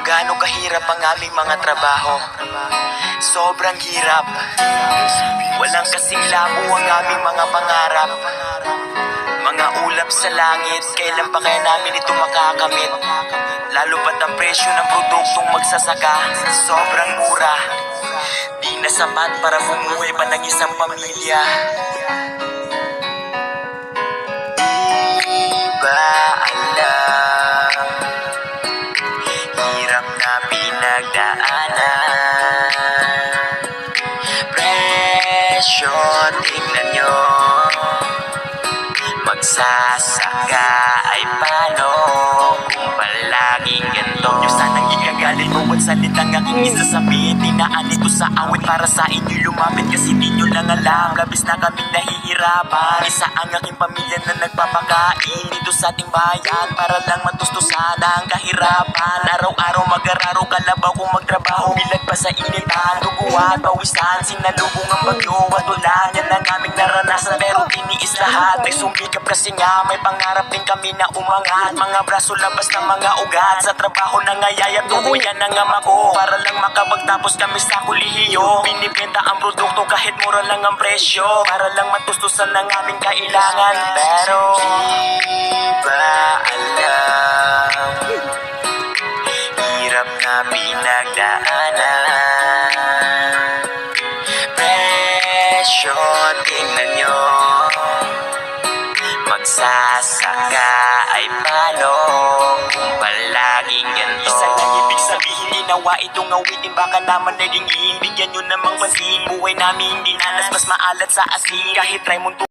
gaano kahirap ang aming mga trabaho. Sobrang hirap. Walang kasing labo ang aming mga pangarap. Mga ulap sa langit, kailan pa kaya namin ito makakamit? Lalo pat ang presyo ng produktong magsasaka, sobrang mura. Di na sapat para bumuhay pa ng isang pamilya. Di ba alam, hirap na pinagdaanan. Presyo, tingnan nyo, magsasaka ay paano kung palaging ganito? Nyo sanang igagalit bawat salitang aking isasabihin. Tinaan ito sa awit para sa inyo lumapit, kasi di nyo lang alam, labis na kaming nahihirapan. Isa ang aking pamilya na nagpapakain dito sa ating bayan, para lang matustusan ang kahirapan. Araw-araw mag-araro, kalabaw kung magtrabaho, bilag pa sa initan, dugo at pawisan. Sinalubong ang bagyo at ulan, yan ang aming naranasan, pero tiniis lahat. May sumikap kasi nga, may pangarap din kami na umangat. Mga braso labas ng mga ugat, sa trabaho nangayayat ko, yan ang ama ko, para lang makapagtapos kami sa kolehiyo. Binibenta ang produkto kahit mura lang ang presyo, para lang matustusan ng aming kailangan. Pero di ba alam, hirap na pinagdaanan. Presyo, tingnan nyo, magsasaka ay paano kung palaging ganito? Isa lang ibig sabihin, ginawa itong awitin, baka naman naging bigyan nyo namang pansin. Buhay namin dinanas, mas maalat sa asin, kahit try mong